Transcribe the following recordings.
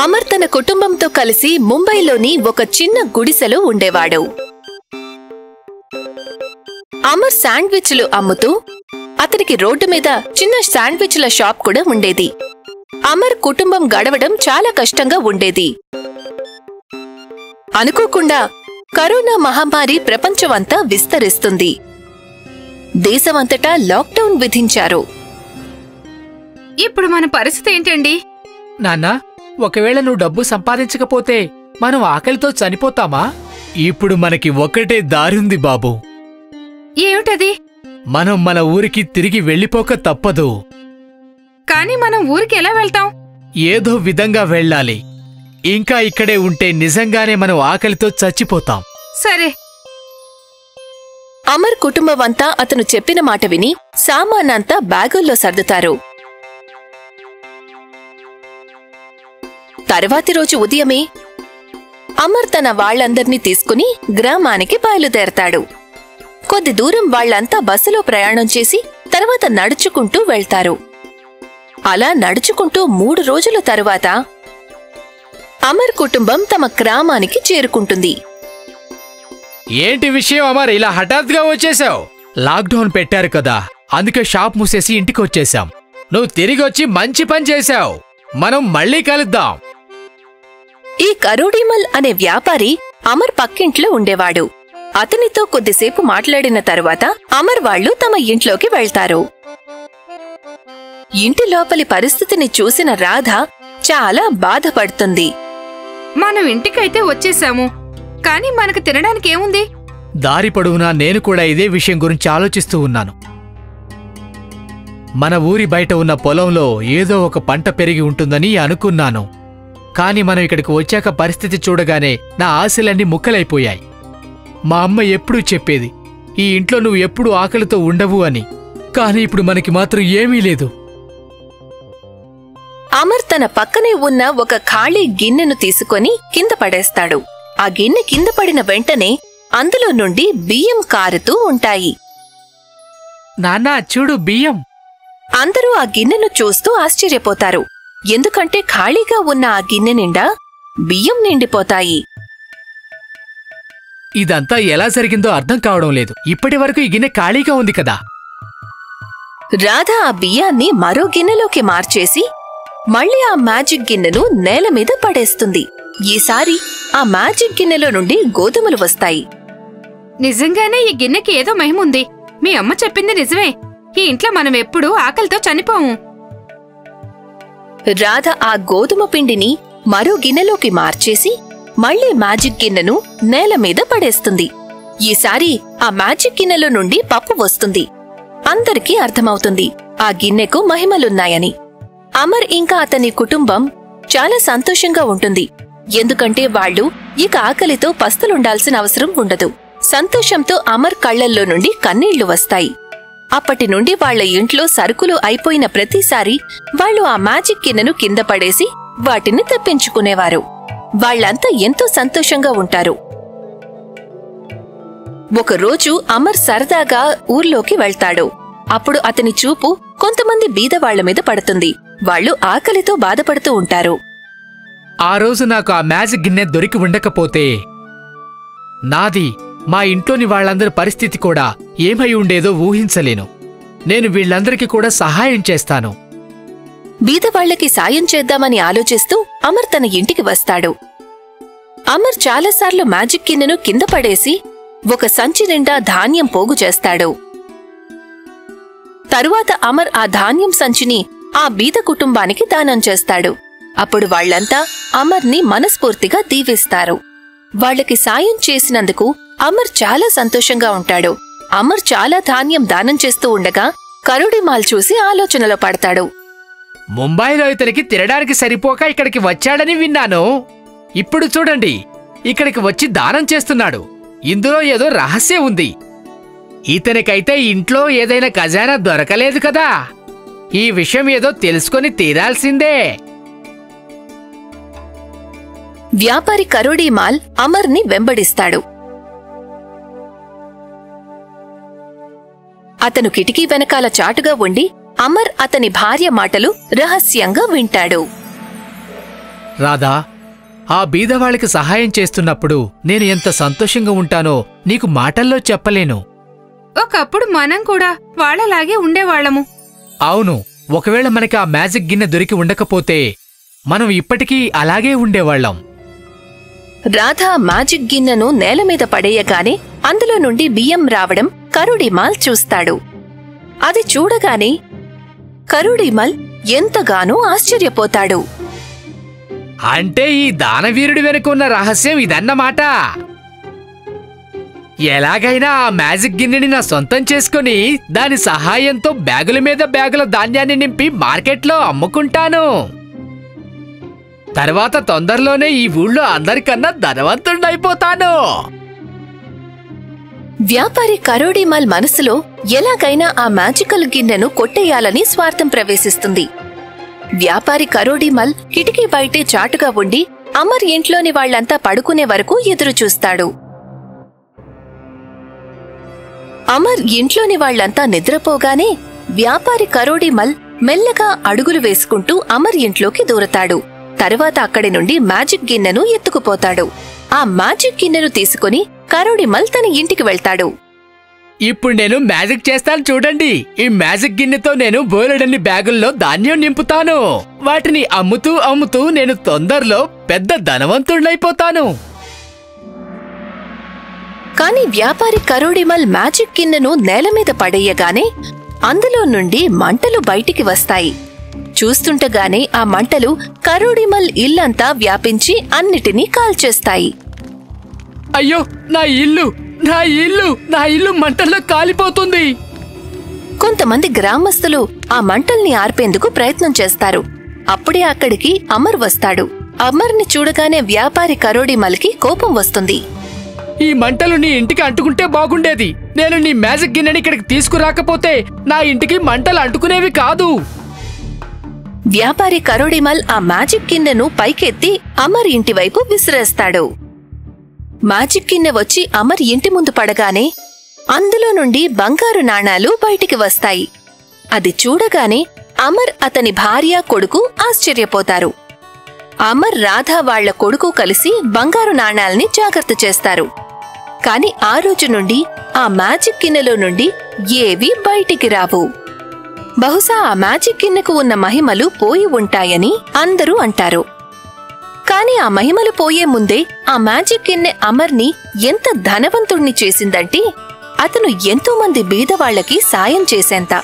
అమర్ తన కుటుంబంతో కలిసి ముంబైలోని ఒక చిన్న గుడిసెలో ఉండేవాడు. అమర్ శాండ్విచ్లు అమ్ముతూ అతనికి రోడ్డు మీద చిన్న శాండ్విచ్ల షాప్ కూడా ఉండేది. అమర్ కుటుంబం గడవడం చాలా కష్టంగా ఉండేది. అనుకోకుండా కరోనా మహమ్మారి ప్రపంచమంతా విస్తరిస్తుంది. దేశమంతటా లాక్డౌన్ విధించారు. ఇప్పుడు మన పరిస్థితి ఏంటండి? నాన్నా, ఒకవేళ నువ్వు డబ్బు సంపాదించకపోతే మనం ఆకలితో చనిపోతామా? ఇప్పుడు మనకి ఒకటే దారుంది బాబు. ఏమిటది? మనం మన ఊరికి తిరిగి వెళ్ళిపోక తప్పదు. కానీ మనం ఊరికి ఎలా వెళ్తాం? ఏదో విధంగా వెళ్ళాలి. ఇంకా ఇక్కడే ఉంటే నిజంగానే మనం ఆకలితో చచ్చిపోతాం. సరే. అమర్ కుటుంబమంతా అతను చెప్పిన మాట విని సామానంతా బ్యాగుల్లో సర్దుతారు. తర్వాతి రోజు ఉదయమే అమర్ తన వాళ్లందర్నీ తీసుకుని గ్రామానికి బయలుదేరతాడు. కొద్ది దూరం వాళ్లంతా బస్సులో ప్రయాణం చేసి తర్వాత నడుచుకుంటూ వెళ్తారు. అలా నడుచుకుంటూ 3 రోజుల తరువాత అమర్ కుటుంబం తమ గ్రామానికి చేరుకుంటుంది. ఏంటి విషయం అమర్, ఇలా హఠాత్తుగా వచ్చేశావు? లాక్డౌన్ పెట్టారు కదా, అందుకే షాప్ మూసేసి ఇంటికి వచ్చేశాం. నువ్వు తిరిగొచ్చి మంచి పని చేశావు. మనం మళ్ళీ కలుద్దాం. ఈ కరోడిమల్ అనే వ్యాపారి అమర్ పక్కింట్లో ఉండేవాడు. అతనితో కొద్దిసేపు మాట్లాడిన తరువాత అమర్ వాళ్లు తమ ఇంట్లోకి వెళ్తారు. ఇంటి లోపలి పరిస్థితిని చూసిన రాధ చాలా బాధపడుతుంది. మనం ఇంటికైతే వచ్చేశాము, కానీ మనకు తినడానికి ఏముంది? దారి పొడవునా నేను కూడా ఇదే విషయం గురించి ఆలోచిస్తూ ఉన్నాను. మన ఊరి బయట ఉన్న పొలంలో ఏదో ఒక పంట పెరిగి ఉంటుందని అనుకున్నాను. కాని మనం ఇక్కడికి వచ్చాక పరిస్థితి చూడగానే నా ఆశలన్నీ ముక్కలైపోయాయి. మా అమ్మ ఎప్పుడూ చెప్పేది, ఈ ఇంట్లో నువ్వు ఎప్పుడూ ఆకలితో ఉండవు అని. కాని ఇప్పుడు మనకి మాత్రం ఏమీ లేదు. అమర్ తన పక్కనే ఉన్న ఒక ఖాళీ గిన్నెను తీసుకొని కింద పడేస్తాడు. ఆ గిన్నె కింద పడిన వెంటనే అందులో నుండి బియ్యం కారుతూ ఉంటాయి. నాన్నా, చూడు బియ్యం. అందరూ ఆ గిన్నెను చూస్తూ ఆశ్చర్యపోతారు. ఎందుకంటే ఖాళీగా ఉన్న ఆ గిన్నె నిండా బియ్యం నిండిపోతాయి. ఇదంతా ఎలా జరిగిందో అర్థం కావడం లేదు. ఇప్పటి వరకు ఈ గిన్నె ఖాళీగా ఉంది కదా. రాధ ఆ బియ్యాన్ని మరో గిన్నెలోకి మార్చేసి మళ్ళీ ఆ మ్యాజిక్ గిన్నెను నేల మీద పడేస్తుంది. ఈసారి ఆ మ్యాజిక్ గిన్నెలో నుండి గోధుమలు వస్తాయి. నిజంగానే ఈ గిన్నెకి ఏదో మహిముంది. మీ అమ్మ చెప్పింది నిజమే. ఈ ఇంట్లో మనం ఎప్పుడూ ఆకలితో చనిపోము. రాధ ఆ గోధుమ పిండిని మరో గిన్నెలోకి మార్చేసి మళ్లీ మ్యాజిక్ గిన్నెను నేల మీద పడేస్తుంది. ఈసారి ఆ మ్యాజిక్ గిన్నెలో నుండి పప్పు వస్తుంది. అందరికీ అర్థమవుతుంది ఆ గిన్నెకు మహిమలున్నాయని. అమర్ ఇంకా అతని కుటుంబం చాలా సంతోషంగా ఉంటుంది. ఎందుకంటే వాళ్లు ఇక ఆకలితో పస్తులుండాల్సిన అవసరం ఉండదు. సంతోషంతో అమర్ కళ్లల్లో నుండి కన్నీళ్లు వస్తాయి. అప్పటి నుండి వాళ్ల ఇంట్లో సరుకులు అయిపోయిన ప్రతిసారి వాళ్లు ఆ మ్యాజిక్ గిన్నెను కింద పడేసి వాటిని తెప్పించుకునేవారు. వాళ్లంతా ఎంతో సంతోషంగా ఉంటారు. ఒకరోజు అమర్ సరదాగా ఊర్లోకి వెళ్తాడు. అప్పుడు అతని చూపు కొంతమంది బీదవాళ్ల మీద పడుతుంది. వాళ్లు ఆకలితో బాధపడుతూ ఉంటారు. ఆ రోజు నాకు ఆ మ్యాజిక్ గిన్నె దొరికి ఉండకపోతే నాది, మా ఇంట్లోని వాళ్లందరి పరిస్థితి కూడా ఏమై ఉండేదో ఊహించలేను. నేను వీళ్లందరికీ కూడా సహాయం చేస్తాను. బీదవాళ్లకి సాయం చేద్దామని ఆలోచిస్తూ అమర్ తన ఇంటికి వస్తాడు. అమర్ చాలాసార్లు మ్యాజిక్ గిన్నెను కింద పడేసి ఒక సంచి నిండా ధాన్యం పోగు చేస్తాడు. తరువాత అమర్ ఆ ధాన్యం సంచిని ఆ బీద కుటుంబానికి దానం చేస్తాడు. అప్పుడు వాళ్లంతా అమర్ని మనస్ఫూర్తిగా దీవిస్తారు. వాళ్లకి సాయం చేసినందుకు అమర్ చాలా సంతోషంగా ఉంటాడు. అమర్ చాలా ధాన్యం దానం చేస్తూ ఉండగా కరోడిమాల్ చూసి ఆలోచనలో పడతాడు. ముంబైలో ఇతనికి తినడానికి సరిపోక ఇక్కడికి వచ్చాడని విన్నాను. ఇప్పుడు చూడండి, ఇక్కడికి వచ్చి దానం చేస్తున్నాడు. ఇందులో ఏదో రహస్యం ఉంది. ఇతనికైతే ఇంట్లో ఏదైనా ఖజానా దొరకలేదు కదా. ఈ విషయం ఏదో తెలుసుకొని తీరాల్సిందే. వ్యాపారి కరోడిమాల్ అమర్ని వెంబడిస్తాడు. అతను కిటికీ వెనకాల చాటుగా ఉండి అమర్ అతని భార్య మాటలు రహస్యంగా వింటాడు. రాధా, ఆ బీదవాళ్ళకి సహాయం చేస్తున్నప్పుడు నేను ఎంత సంతోషంగా ఉంటానో నీకు మాటల్లో చెప్పలేను. ఒకప్పుడు మనం కూడా వాళ్ళలాగే ఉండేవాళ్లము. అవును, ఒకవేళ మనకి ఆ మ్యాజిక్ గిన్నె దొరికి ఉండకపోతే మనం ఇప్పటికీ అలాగే ఉండేవాళ్లం. రాధా మ్యాజిక్ గిన్నెను నేలమీద పడేయగానే అందులో నుండి బియ్యం రావడం కరుడిమాల్ చూస్తాడు. అది చూడగానే కరుడిమాల్ ఎంతగానో ఆశ్చర్యపోతాడు. అంటే ఈ దానవీరుడి వెనుక ఉన్న రహస్యం ఇదన్నమాట. ఎలాగైనా ఆ మ్యాజిక్ గిన్నెని నా సొంతం చేసుకుని దాని సహాయంతో బ్యాగుల మీద బ్యాగుల ధాన్యాన్ని నింపి మార్కెట్లో అమ్ముకుంటాను. తర్వాత తొందరలోనే ఈ ఊళ్ళో అందరికన్నా ధనవంతుడైపోతాను. వ్యాపారి కరోడిమాల్ మనసులో ఎలాగైనా ఆ మ్యాజికల్ గిన్నెను కొట్టేయాలని స్వార్థం ప్రవేశిస్తుంది. వ్యాపారి కరోడిమాల్ కిటికీ బయటే చాటుగా ఉండి అమర్ ఇంట్లోని వాళ్లంతా పడుకునే వరకు ఎదురుచూస్తాడు. అమర్ ఇంట్లోని వాళ్లంతా నిద్రపోగానే వ్యాపారి కరోడిమాల్ మెల్లగా అడుగులు వేసుకుంటూ అమర్ ఇంట్లోకి దూరతాడు. తరువాత అక్కడి నుండి మ్యాజిక్ గిన్నెను ఎత్తుకుపోతాడు. ఆ మ్యాజిక్ గిన్నెను తీసుకుని కరోడిమాల్ తన ఇంటికి వెళ్తాడు. ఇప్పుడు నేను మ్యాజిక్ చేస్తాను చూడండి. ఈ మ్యాజిక్ గిన్నెతో నేను బోలెడన్ని బ్యాగుల్లో ధాన్యం నింపుతాను. వాటిని అమ్ముతూ అమ్ముతూ నేను తొందరలో పెద్ద ధనవంతుడైపోతాను. కాని వ్యాపారి కరోడిమాల్ మ్యాజిక్ గిన్నెను నేలమీద పడేయగానే అందులో నుండి మంటలు బయటికి వస్తాయి. చూస్తుండగానే ఆ మంటలు కరోడిమాల్ ఇల్లంతా వ్యాపించి అన్నిటినీ కాల్చేస్తాయి. అయ్యో, నా ఇల్లు నా ఇల్లు నా ఇల్లు మంటల్లో కాలిపోతుంది. కొంతమంది గ్రామస్తులు ఆ మంటల్ని ఆర్పేందుకు ప్రయత్నం చేస్తారు. అప్పుడే అక్కడికి అమర్ వస్తాడు. అమర్ని చూడగానే వ్యాపారి కరోడిమాల్కి కోపం వస్తుంది. ఈ మంటలు నీ ఇంటికి అంటుకుంటే బాగుండేది. నేను నీ మ్యాజిక్ గిన్నెని ఇక్కడికి తీసుకురాకపోతే నా ఇంటికి మంటలు అంటుకునేవి కాదు. వ్యాపారి కరోడిమాల్ ఆ మ్యాజిక్ గిన్నెను పైకెత్తి అమర్ ఇంటివైపు విసిరేస్తాడు. మ్యాజిక్ గిన్నె వచ్చి అమర్ ఇంటి ముందు పడగానే అందులో నుండి బంగారు నాణాలు బయటికి వస్తాయి. అది చూడగానే అమర్ అతని భార్య కొడుకు ఆశ్చర్యపోతారు. అమర్ రాధా వాళ్ల కొడుకు కలిసి బంగారు నాణాల్ని జాగ్రత్త చేస్తారు. కాని ఆ రోజు నుండి ఆ మ్యాజిక్ గిన్నెలో నుండి ఏవీ బయటికి రావు. బహుశా ఆ మ్యాజిక్ గిన్నెకు ఉన్న మహిమలు పోయి ఉంటాయని అందరూ అంటారు. కాని ఆ మహిమలు పోయే ముందే ఆ మ్యాజిక్ గిన్నె అమర్ని ఎంత ధనవంతుణ్ణి చేసిందంటే అతను ఎంతో మంది బీదవాళ్లకి సాయం చేసేంత.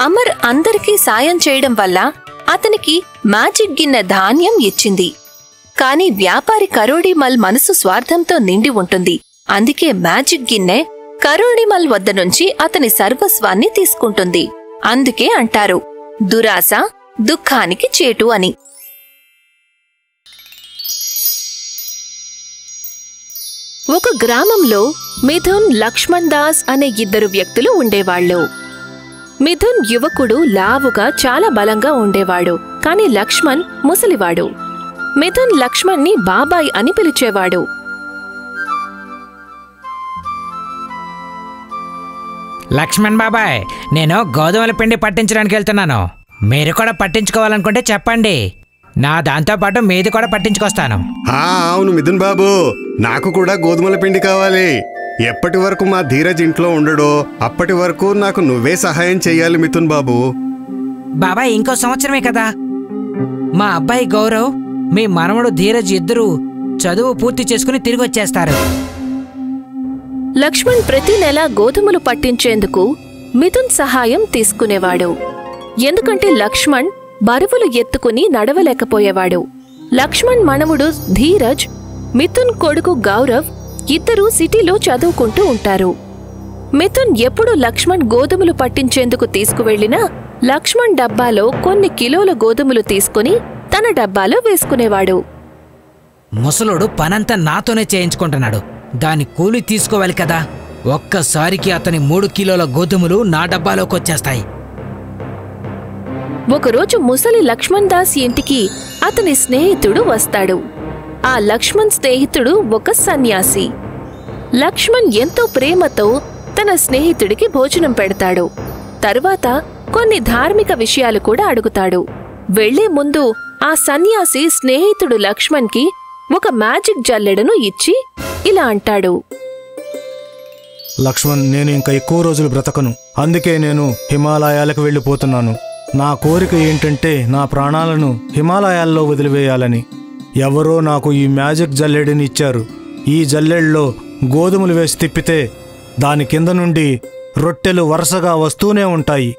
అమర్ అందరికీ సాయం చేయడం వల్ల అతనికి మ్యాజిక్ గిన్నె ధాన్యం ఇచ్చింది. కాని వ్యాపారి కరోడిమాల్ మనసు స్వార్థంతో నిండి ఉంటుంది. అందుకే మ్యాజిక్ గిన్నె కరోడిమాల్ వద్ద నుంచి అతని సర్వస్వాన్ని తీసుకుంటుంది. అందుకే అంటారు, దురాశ దుఃఖానికి చేటు అని. ఒక గ్రామంలో మిథున్, లక్ష్మణ్ దాస్ అనే ఇద్దరు వ్యక్తులు ఉండేవాళ్లు. మిథున్ యువకుడు, లావుగా చాలా బలంగా ఉండేవాడు. కాని లక్ష్మణ్ ముసలివాడు. మిథున్ లక్ష్మణ్ని బాబాయ్ అని పిలిచేవాడు. లక్ష్మణ్ బాబాయ్, నేను గోధుమల పిండి పట్టించడానికి వెళ్తున్నాను. మీరు కూడా పట్టించుకోవాలనుకుంటే చెప్పండి. నా దాంతోపాటు మీది కూడా పట్టించుకొస్తాను. అవును మిథున్ బాబు, నాకు కూడా గోధుమల పిండి కావాలి. ఎప్పటి వరకు మా ధీరజ్ ఇంట్లో ఉండడో అప్పటి వరకు నాకు నువ్వే సహాయం చెయ్యాలి మిథున్ బాబు. బాబాయ్, ఇంకో సంవత్సరమే కదా. మా అబ్బాయి గౌరవ్, మీ మనవడు ధీరజ్ ఇద్దరూ చదువు పూర్తి చేసుకుని తిరిగి వచ్చేస్తారు. లక్ష్మణ్ ప్రతి నెల గోధుమలు పట్టించేందుకు మిథున్ సహాయం తీసుకునేవాడు. ఎందుకంటే లక్ష్మణ్ బరువులు ఎత్తుకుని నడవలేకపోయేవాడు. లక్ష్మణ్ మనవుడు ధీరజ్, మిథున్ కొడుకు గౌరవ్ ఇద్దరూ సిటీలో చదువుకుంటూ ఉంటారు. మిథున్ ఎప్పుడు లక్ష్మణ్ గోధుమలు పట్టించేందుకు తీసుకువెళ్లినా లక్ష్మణ్ డబ్బాలో కొన్ని కిలోల గోధుమలు తీసుకుని తన డబ్బాలో వేసుకునేవాడు. ముసలుడు పనంతా నాతోనే చేయించుకుంటున్నాడు. దాని కూలి తీసుకోవాలి కదా. ఒక్కసారికి అతని 3 కిలోల గోధుమలు నా డబ్బాలోకి వచ్చేస్తాయి. ఒకరోజు ముసలి లక్ష్మణ్ దాస్ ఇంటికి అతని స్నేహితుడు వస్తాడు. ఆ లక్ష్మణ్ స్నేహితుడు ఒక సన్యాసి. లక్ష్మణ్ ఎంతో ప్రేమతో తన స్నేహితుడికి భోజనం పెడతాడు. తరువాత కొన్ని ధార్మిక విషయాలు కూడా అడుగుతాడు. వెళ్లే ముందు ఆ సన్యాసి స్నేహితుడు లక్ష్మణ్కి ఒక మ్యాజిక్ జల్లెడను ఇచ్చి ఇలా అంటాడు. లక్ష్మణ్, నేను ఇంకా ఎక్కువ రోజులు బ్రతకను. అందుకే నేను హిమాలయాలకు వెళ్ళిపోతున్నాను. నా కోరిక ఏంటంటే నా ప్రాణాలను హిమాలయాల్లో వదిలివేయాలని. ఎవరో నాకు ఈ మ్యాజిక్ జల్లెడని ఇచ్చారు. ఈ జల్లెడలో గోధుమలు వేసి తిప్పితే దాని కింద నుండి రొట్టెలు వరుసగా వస్తూనే ఉంటాయి.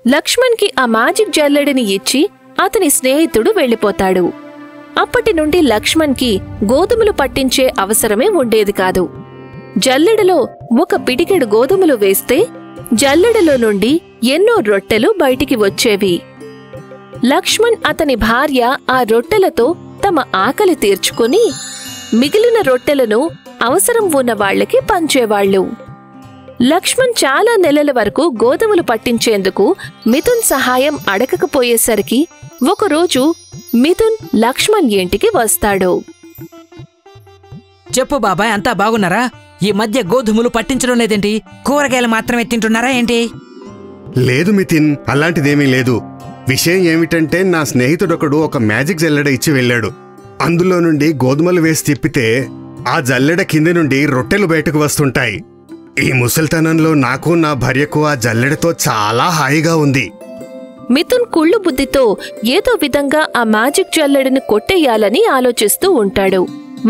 లక్ష్మణ్కి ఆ మ్యాజిక్ జల్లెడని ఇచ్చి అతని స్నేహితుడు వెళ్ళిపోతాడు. అప్పటి నుండి లక్ష్మణ్కి గోధుమలు పట్టించే అవసరమే ఉండేది కాదు. జల్లెడలో ఒక పిడికెడు గోధుమలు వేస్తే జల్లెడలో నుండి ఎన్నో రొట్టెలు బయటికి వచ్చేవి. లక్ష్మణ్ అతని భార్య ఆ రొట్టెలతో తమ ఆకలి తీర్చుకుని మిగిలిన రొట్టెలను అవసరం ఉన్న వాళ్లకి పంచేవాళ్లు. లక్ష్మణ్ చాలా నెలల వరకు గోధుమలు పట్టించేందుకు మిథున్ సహాయం అడగకపోయేసరికి ఒకరోజు మిథున్ లక్ష్మణ్ ఇంటికి వస్తాడు. చెప్పు బాబాయ్, అంతా బాగున్నారా? ఈ మధ్య గోధుమలు పట్టించడం లేదేంటి? కూరగాయలు మాత్రమే తింటున్నారా ఏంటి? లేదు మితిన్, అలాంటిదేమీ లేదు. విషయం ఏమిటంటే నా స్నేహితుడొకడు ఒక మ్యాజిక్ జల్లెడ ఇచ్చి వెళ్ళాడు. అందులో నుండి గోధుమలు వేసి తిప్పితే ఆ జల్లెడ కింది నుండి రొట్టెలు బయటకు వస్తుంటాయి. ఈ ముసల్తనంలో నాకు నా భార్యకు ఆ జల్లెడతో చాలా హాయిగా ఉంది. మిథున్ కుళ్ళు బుద్ధితో ఏదో విధంగా ఆ మ్యాజిక్ జల్లెడను కొట్టేయాలని ఆలోచిస్తూ ఉంటాడు.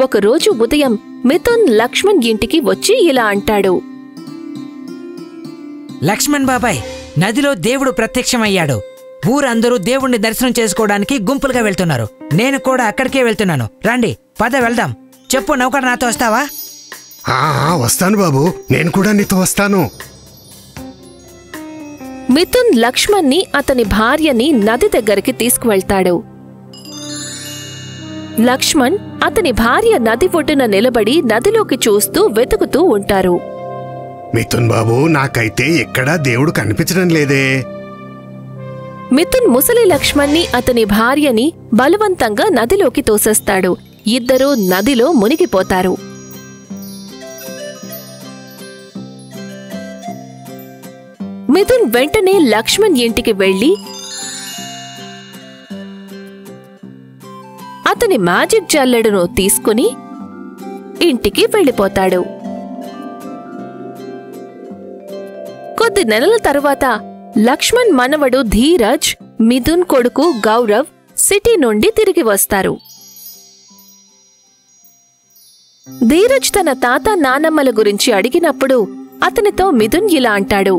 ఒకరోజు ఉదయం మిథున్ లక్ష్మణ్ ఇంటికి వచ్చి ఇలా అంటాడు. లక్ష్మణ్ బాబాయ్, నదిలో దేవుడు ప్రత్యక్షమయ్యాడు. ఊరందరూ దేవుణ్ణి దర్శనం చేసుకోవడానికి గుంపులుగా వెళ్తున్నారు. నేను కూడా అక్కడికే వెళ్తున్నాను. రండి, పద వెళ్దాం. చెప్పు, నౌకర్ నాతో వస్తావా? వస్తాను బాబు, నేను కూడా నీతో వస్తాను. మిథున్ లక్ష్మణ్ని అతని భార్యని నది దగ్గరికి తీసుకువెళ్తాడు. లక్ష్మణ్ అతని భార్య నది ఒడ్డున నిలబడి నదిలోకి చూస్తూ వెతుకుతూ ఉంటారు. మిథున్ బాబు, నాకైతే ఎక్కడా దేవుడు కనిపించడం లేదే. మిథున్ ముసలి లక్ష్మణ్ని అతని భార్యని బలవంతంగా నదిలోకి తోసేస్తాడు. ఇద్దరూ నదిలో మునిగిపోతారు. మిథున్ వెంటనే లక్ష్మణ్ ఇంటికి వెళ్లి అతని మ్యాజిక్ జల్లెడను తీసుకుని ఇంటికి వెళ్ళిపోతాడు. కొద్ది నెలల తరువాత లక్ష్మణ్ మనవడు ధీరజ్, మిథున్ కొడుకు గౌరవ్ సిటీ నుండి తిరిగి వస్తారు. ధీరజ్ తన తాత నానమ్మల గురించి అడిగినప్పుడు అతనితో మిథున్ ఇలా అంటాడు.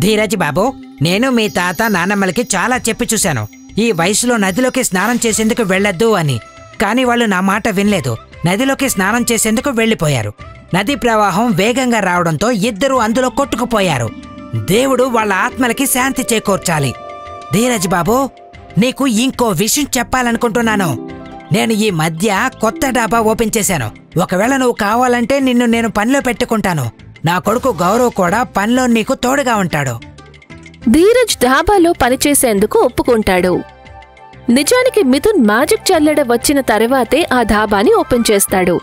ధీరజ్ బాబు, నేను మీ తాత నానమ్మలకి చాలా చెప్పి చూశాను, ఈ వయసులో నదిలోకి స్నానం చేసేందుకు వెళ్ళొద్దు అని. కాని వాళ్ళు నా మాట వినలేదు. నదిలోకి స్నానం చేసేందుకు వెళ్లిపోయారు. నదీ ప్రవాహం వేగంగా రావడంతో ఇద్దరూ అందులో కొట్టుకుపోయారు. దేవుడు వాళ్ళ ఆత్మలకి శాంతి చేకూర్చాలి. ధీరజ్ బాబు, నీకు ఇంకో విషయం చెప్పాలనుకుంటున్నాను. నేను ఈ మధ్య కొత్త డాబా ఓపెన్ చేశాను. ఒకవేళ నువ్వు కావాలంటే నిన్ను నేను పనిలో పెట్టుకుంటాను. నా కొడుకు గౌరవ్ కూడా పనిలో నీకు తోడుగా ఉంటాడు. ధీరజ్ డాబాలో పనిచేసేందుకు ఒప్పుకుంటాడు. నిజానికి మిథున్ మ్యాజిక్ జల్లెడ వచ్చిన తర్వాతే ఆ డాబాని ఓపెన్ చేస్తాడు.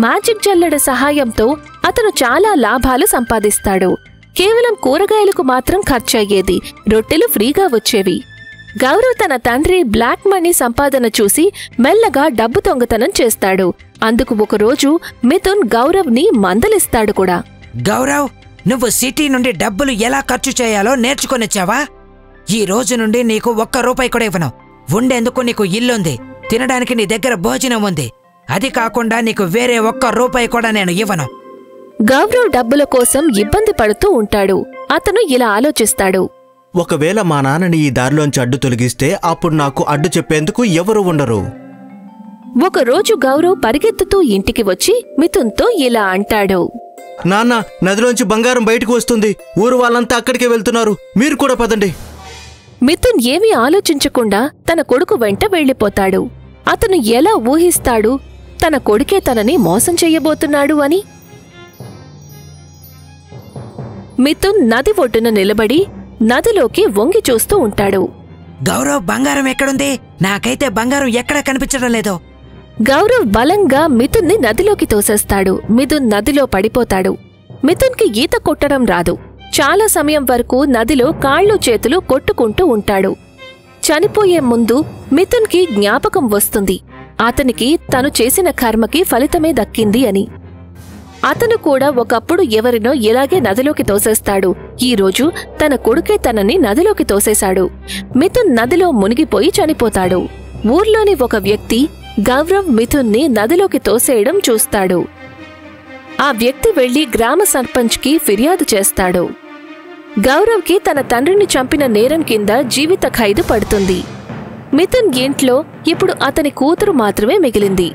మ్యాజిక్ జల్లెడ సహాయంతో అతను చాలా లాభాలు సంపాదిస్తాడు. కేవలం కూరగాయలకు మాత్రం ఖర్చయ్యేది, రొట్టెలు ఫ్రీగా వచ్చేవి. గౌరవ్ తన తండ్రి బ్లాక్ మనీ సంపాదన చూసి మెల్లగా డబ్బు దొంగతనం చేస్తాడు. అందుకు ఒకరోజు మిథున్ గౌరవ్ని మందలిస్తాడు కూడా. గౌరవ్, నువ్వు సిటీ నుండి డబ్బులు ఎలా ఖర్చు చేయాలో నేర్చుకొనిచ్చావా? ఈ రోజు నుండి నీకు ₹1 కూడా ఇవ్వను. ఉండేందుకు నీకు ఇల్లుంది, తినడానికి నీ దగ్గర భోజనం ఉంది. అది కాకుండా నీకు వేరే ₹1 కూడా నేను ఇవ్వను. గౌరవ్ డబ్బుల కోసం ఇబ్బంది పడుతూ ఉంటాడు. అతను ఇలా ఆలోచిస్తాడు. ఒకవేళ మా నాన్నని ఈ దారిలోంచి అడ్డు తొలగిస్తే అప్పుడు నాకు అడ్డు చెప్పేందుకు ఎవరు ఉండరు. ఒకరోజు గౌరవ్ పరిగెత్తుతూ ఇంటికి వచ్చి మిథున్తో ఇలా అంటాడు. నాన్న, నదిలోంచి బంగారం బయటకు వస్తుంది. ఊరు వాళ్ళంతా అక్కడికే వెళ్తున్నారు. మీరు కూడా పదండి. మిథున్ ఏమీ ఆలోచించకుండా తన కొడుకు వెంట వెళ్ళిపోతాడు. అతను ఎలా ఊహిస్తాడు తన కొడుకే తనని మోసం చెయ్యబోతున్నాడు అని? మిథున్ నది ఒడ్డున నిలబడి నదిలోకి వంగి చూస్తూ ఉంటాడు. గౌరవ్, బంగారం ఎక్కడుంది? నాకైతే బంగారం ఎక్కడా కనిపించడం లేదు. గౌరవ్ బలంగా మిథున్ని నదిలోకి తోసేస్తాడు. మిథున్ నదిలో పడిపోతాడు. మిథున్కి ఈత కొట్టడం రాదు. చాలా సమయం వరకు నదిలో కాళ్ళు చేతులు కొట్టుకుంటూ ఉంటాడు. చనిపోయే ముందు మిథున్కి జ్ఞాపకం వస్తుంది అతనికి తను చేసిన కర్మకి ఫలితమే దక్కింది అని. అతను కూడా ఒకప్పుడు ఎవరినో ఇలాగే నదిలోకి తోసేస్తాడు. ఈరోజు తన కొడుకే తనని నదిలోకి తోసేశాడు. మిథున్ నదిలో మునిగిపోయి చనిపోతాడు. ఊర్లోని ఒక వ్యక్తి గౌరవ్ మిథున్ని నదిలోకి తోసేయడం చూస్తాడు. ఆ వ్యక్తి వెళ్లి గ్రామ సర్పంచ్కి ఫిర్యాదు చేస్తాడు. గౌరవ్కి తన తండ్రిని చంపిన నేరం కింద జీవిత ఖైదు పడుతుంది. మిథున్ ఇంట్లో ఇప్పుడు అతని కూతురు మాత్రమే మిగిలింది.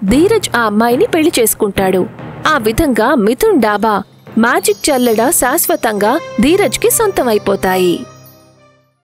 ధీరజ్ ఆ అమ్మాయిని పెళ్లి చేసుకుంటాడు. ఆ విధంగా మిథున్ డాబా, మ్యాజిక్ జల్లెడ శాశ్వతంగా ధీరజ్కి సొంతమైపోతాయి.